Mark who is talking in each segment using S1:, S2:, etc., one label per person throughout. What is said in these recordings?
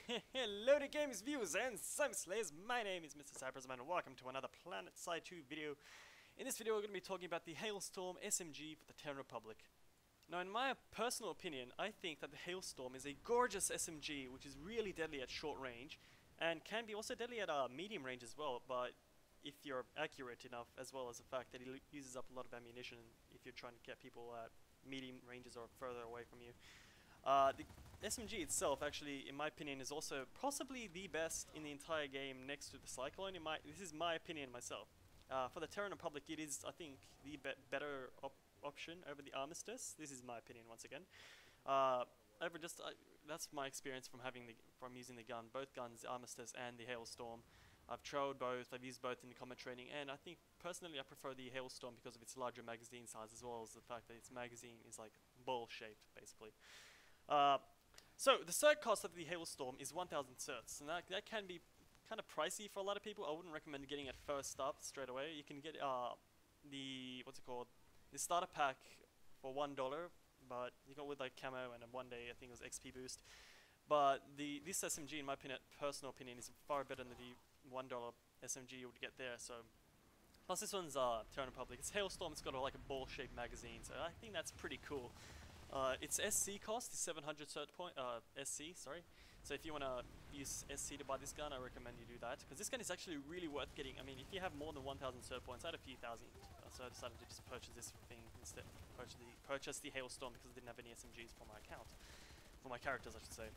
S1: Hello to games viewers and Slayers. My name is MrSapperism and welcome to another Planetside 2 video. In this video we're going to be talking about the Hailstorm SMG for the Terran Republic. Now in my personal opinion, I think that the Hailstorm is a gorgeous SMG which is really deadly at short range and can be also deadly at medium range as well, but if you're accurate enough, as well as the fact that it uses up a lot of ammunition if you're trying to get people at medium ranges or further away from you. The SMG itself, actually, in my opinion, is also possibly the best in the entire game next to the Cyclone. This is my opinion myself. For the Terran Republic, it is, I think, the better option over the Armistice. This is my opinion once again. That's my experience from using the gun, both guns, the Armistice and the Hailstorm. I've tried both, I've used both in the combat training, and I think personally I prefer the Hailstorm because of its larger magazine size, as well as the fact that its magazine is like ball-shaped, basically. So the cert cost of the Hailstorm is 1,000 certs, and that can be kind of pricey for a lot of people. I wouldn't recommend getting it first up straight away. You can get the starter pack for $1, but you got with like camo and a 1 day, I think it was XP boost. But this SMG, in my personal opinion, is far better than the $1 SMG you would get there. So plus this one's Terran Republic. It's Hailstorm. It's got like a ball-shaped magazine, so I think that's pretty cool. Its SC cost is 700 cert point, SC, sorry. So if you want to use SC to buy this gun, I recommend you do that, because this gun is actually really worth getting. I mean, if you have more than 1,000 cert points, I had a few thousand, so I decided to just purchase this thing instead. Purchase the Hailstorm because I didn't have any SMGs for my account, for my characters, I should say.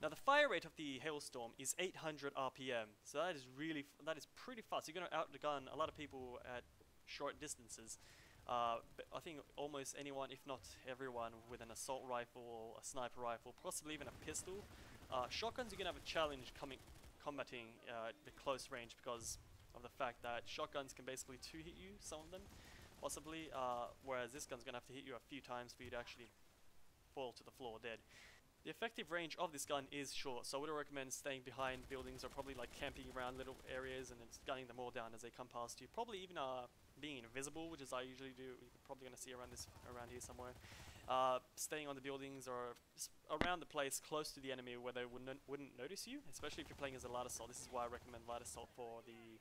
S1: Now the fire rate of the Hailstorm is 800 RPM, so that is pretty fast. You're going to outgun a lot of people at short distances. But I think almost anyone, if not everyone, with an assault rifle, a sniper rifle, possibly even a pistol. Shotguns, you're going to have a challenge combating the close range because of the fact that shotguns can basically two-hit you, some of them, possibly, whereas this gun's going to have to hit you a few times for you to actually fall to the floor dead. The effective range of this gun is short, so I would recommend staying behind buildings or probably like camping around little areas and then just gunning them all down as they come past you. Probably even being invisible, which is I usually do. You're probably going to see around here somewhere. Staying on the buildings or just around the place close to the enemy where they wouldn't notice you, especially if you're playing as a light assault. This is why I recommend light assault for the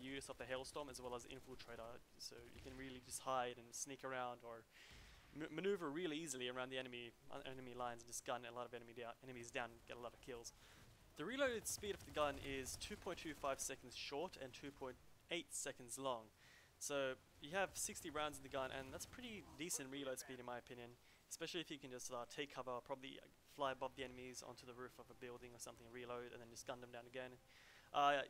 S1: use of the Hailstorm as well as infiltrator, so you can really just hide and sneak around or maneuver really easily around the enemy lines and just gun a lot of enemies down and get a lot of kills. The reloaded speed of the gun is 2.25 seconds short and 2.8 seconds long. So you have 60 rounds in the gun, and that's pretty decent reload speed in my opinion, especially if you can just take cover, probably fly above the enemies onto the roof of a building or something, reload, and then just gun them down again.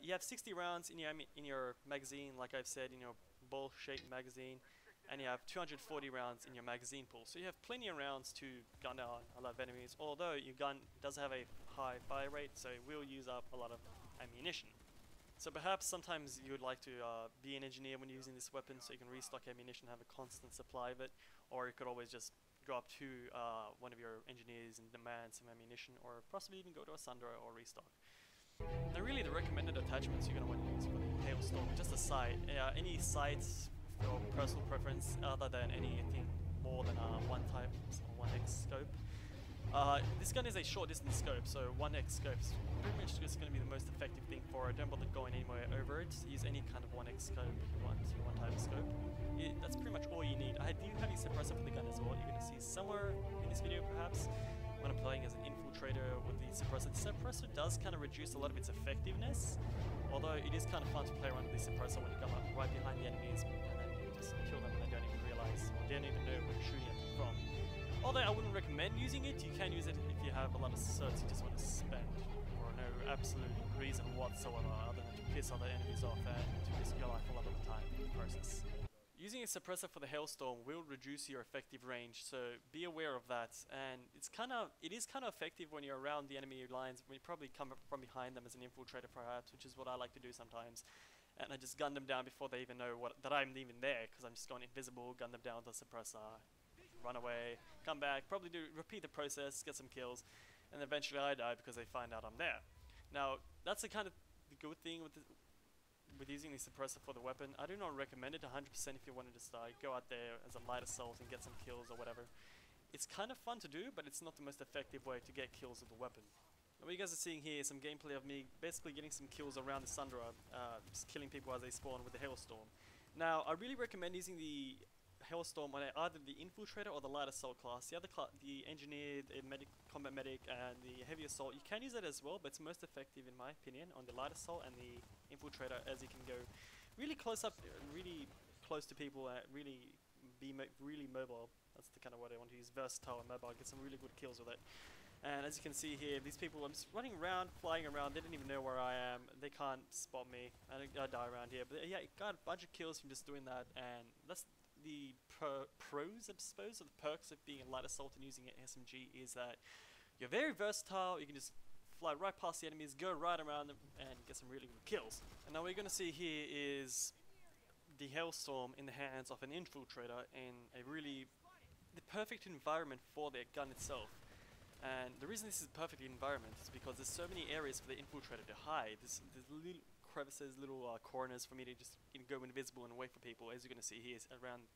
S1: You have 60 rounds in your magazine, like I've said, in your ball-shaped magazine, and you have 240 rounds in your magazine pool. So you have plenty of rounds to gun down a lot of enemies, although your gun does have a high fire rate, so it will use up a lot of ammunition. So perhaps sometimes you would like to be an engineer when using this weapon so you can restock ammunition, have a constant supply of it, or you could always just go up to one of your engineers and demand some ammunition, or possibly even go to a Sundra or restock. Now really the recommended attachments you're going to want to use for the Hailstorm, just a sight. Any sights for personal preference other than anything more than 1x scope. This gun is a short distance scope, so 1x scope is pretty much just going to be the most effective thing for it. Don't bother going anywhere over it. Use any kind of 1x scope if you want, one type of scope. That's pretty much all you need. I do have a suppressor for the gun as well. You're going to see somewhere in this video perhaps when I'm playing as an infiltrator with the suppressor. The suppressor does kind of reduce a lot of its effectiveness, although it is kind of fun to play around with the suppressor when you come up right behind the enemies and then you just kill them and they don't even realize or don't even know where you're shooting at them from. Although I wouldn't recommend using it, you can use it if you have a lot of certs you just want to spend for no absolute reason whatsoever other than to piss other enemies off and to risk your life a lot of the time in the process. Using a suppressor for the Hailstorm will reduce your effective range, so be aware of that. And it is kind of effective when you're around the enemy lines, when you probably come from behind them as an infiltrator perhaps, which is what I like to do sometimes. And I just gun them down before they even know that I'm even there, because I'm just going invisible, gun them down with the suppressor, run away, come back, probably repeat the process, get some kills, and eventually I die because they find out I'm there. Now, that's the kind of good thing with using the suppressor for the weapon. I do not recommend it 100% if you want to just go out there as a light assault and get some kills or whatever. It's kind of fun to do, but it's not the most effective way to get kills with the weapon. What you guys are seeing here is some gameplay of me basically getting some kills around the Sundra, just killing people as they spawn with the Hailstorm. Now, I really recommend using the Hailstorm on either the Infiltrator or the Light Assault class. The Engineer, the Combat Medic, and the Heavy Assault, you can use that as well, but it's most effective in my opinion on the Light Assault and the Infiltrator, as you can go really close up, really close to people, really be really mobile. That's the kind of word I want to use, versatile and mobile, get some really good kills with it. And as you can see here, these people, I'm just running around, flying around, they don't even know where I am, they can't spot me, I die around here. But yeah, got a bunch of kills from just doing that, and that's the pros, I suppose, or the perks of being a light assault and using an SMG, is that you're very versatile, you can just fly right past the enemies, go right around them, and get some really good kills. And now what you're going to see here is the Hailstorm in the hands of an Infiltrator in the perfect environment for their gun itself. And the reason this is a perfect environment is because there's so many areas for the Infiltrator to hide. There's little crevices, little corners for me to just go invisible and wait for people, as you're going to see here around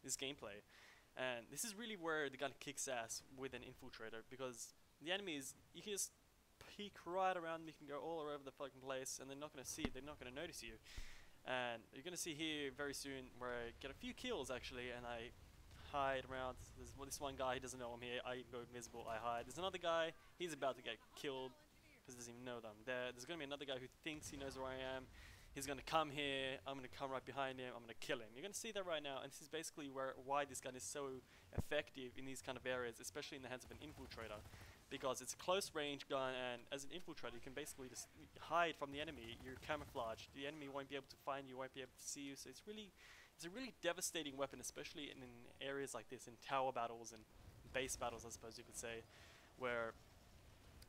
S1: this gameplay. And this is really where the gun kicks ass with an Infiltrator, because the enemies, you can just peek right around them, you can go all over the fucking place, and they're not going to see it, they're not going to notice you. And you're going to see here very soon where I get a few kills actually, and I hide around. There's this one guy, he doesn't know I'm here, I go invisible, I hide. There's another guy, he's about to get killed because he doesn't even know that I'm there. There's going to be another guy who thinks he knows where I am. He's going to come here, I'm going to come right behind him, I'm going to kill him. You're going to see that right now, and this is basically why this gun is so effective in these kind of areas, especially in the hands of an Infiltrator, because it's a close range gun, and as an Infiltrator you can basically just hide from the enemy. You're camouflaged, the enemy won't be able to find you, won't be able to see you, so it's a really devastating weapon, especially in areas like this, in tower battles and base battles, I suppose you could say, where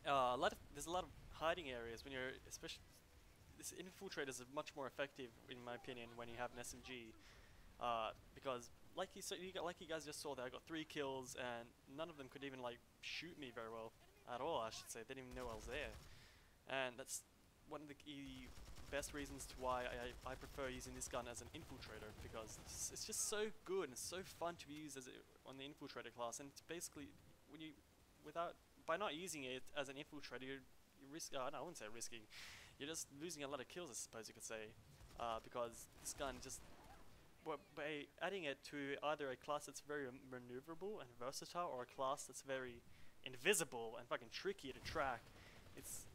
S1: there's a lot of hiding areas. When you're, especially, this Infiltrators are much more effective, in my opinion, when you have an SMG, because like you guys just saw there, I got 3 kills, and none of them could even like shoot me very well at all. I should say, they didn't even know I was there, and that's one of the best reasons to why I prefer using this gun as an Infiltrator, because it's just so good and so fun to use on the Infiltrator class. And it's basically, by not using it as an Infiltrator, you risk, no, I wouldn't say risking, you're just losing a lot of kills, I suppose you could say, because this gun just, by adding it to either a class that's very maneuverable and versatile, or a class that's very invisible and fucking tricky to track, it's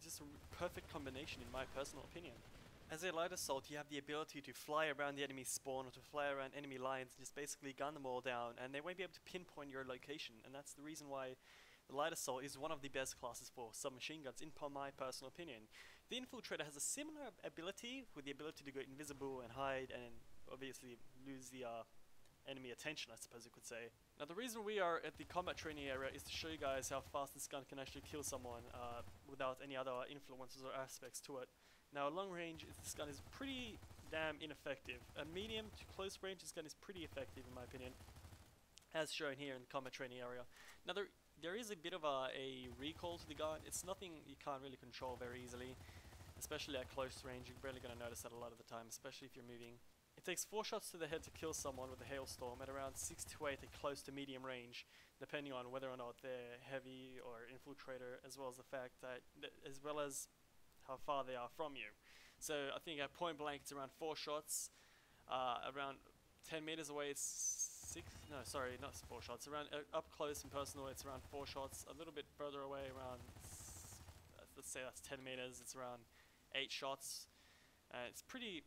S1: just a perfect combination in my personal opinion. As a light assault, you have the ability to fly around the enemy spawn, or to fly around enemy lines and just basically gun them all down, and they won't be able to pinpoint your location. And that's the reason why the light assault is one of the best classes for submachine guns, in my personal opinion. The Infiltrator has a similar ability, with the ability to go invisible and hide, and obviously lose the enemy attention, I suppose you could say. Now the reason we are at the combat training area is to show you guys how fast this gun can actually kill someone without any other influences or aspects to it. Now at long range, this gun is pretty damn ineffective. At medium to close range, this gun is pretty effective in my opinion, as shown here in the combat training area. Now there is a bit of a recoil to the gun. It's nothing you can't really control very easily, especially at close range. You're barely going to notice that a lot of the time, especially if you're moving. It takes 4 shots to the head to kill someone with a Hailstorm, at around 6 to 8 at close to medium range, depending on whether or not they're heavy or Infiltrator, as well as the fact that, as well as how far they are from you. So I think at point blank it's around 4 shots, around 10 meters away it's 6, no sorry, not 4 shots, around up close and personal it's around 4 shots, a little bit further away around, let's say that's 10 meters, it's around 8 shots. It's pretty,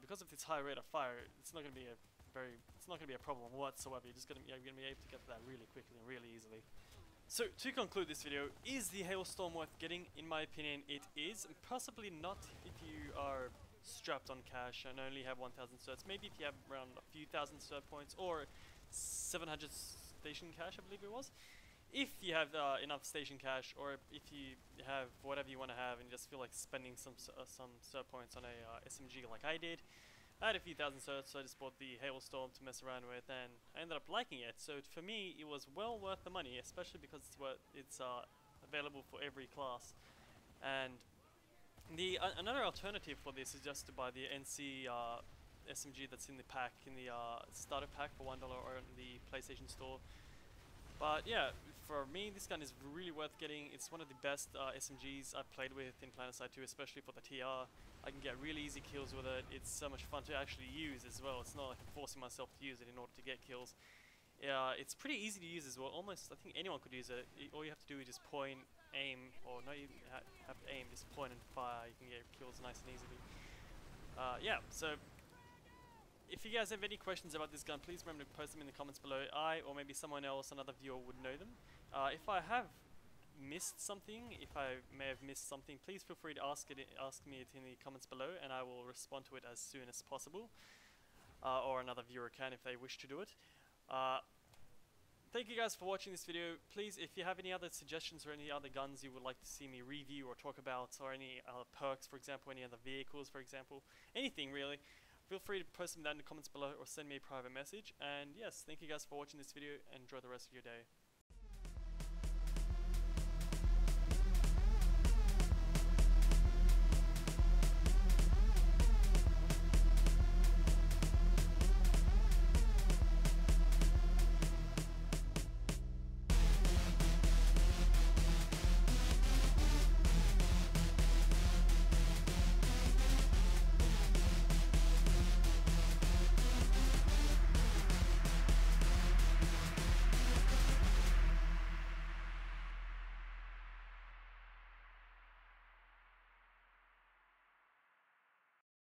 S1: because of this high rate of fire, it's not going to be a problem whatsoever. You're going to be able to get that really quickly and really easily. So to conclude this video, is the Hailstorm worth getting? In my opinion, it is. Possibly not if you are strapped on cash and only have 1,000 certs. Maybe if you have around a few thousand cert points, or 700 station cash, I believe it was. If you have enough station cash, or if you have whatever you want to have and you just feel like spending some cert points on a SMG like I did. I had a few thousand certs, so I just bought the Hailstorm to mess around with, and I ended up liking it. So for me, it was well worth the money, especially because it's available for every class. And the another alternative for this is just to buy the NC SMG that's in the pack, in the starter pack for $1 or in the PlayStation Store. But yeah, for me, this gun is really worth getting. It's one of the best SMGs I've played with in Planetside 2, especially for the TR. I can get really easy kills with it. It's so much fun to actually use as well. It's not like I'm forcing myself to use it in order to get kills. It's pretty easy to use as well. Almost, I think anyone could use it. All you have to do is just point, aim, or not even have to aim, just point and fire. You can get kills nice and easily. Yeah, so if you guys have any questions about this gun, please remember to post them in the comments below. I, or maybe someone else, another viewer, would know them. If I have missed something, if I may have missed something, please feel free to ask me it in the comments below, and I will respond to it as soon as possible. Or another viewer can if they wish to do it. Thank you guys for watching this video. Please, if you have any other suggestions or any other guns you would like to see me review or talk about, or any perks, for example, any other vehicles, for example, anything really, feel free to post them down in the comments below or send me a private message. And yes, thank you guys for watching this video, and enjoy the rest of your day.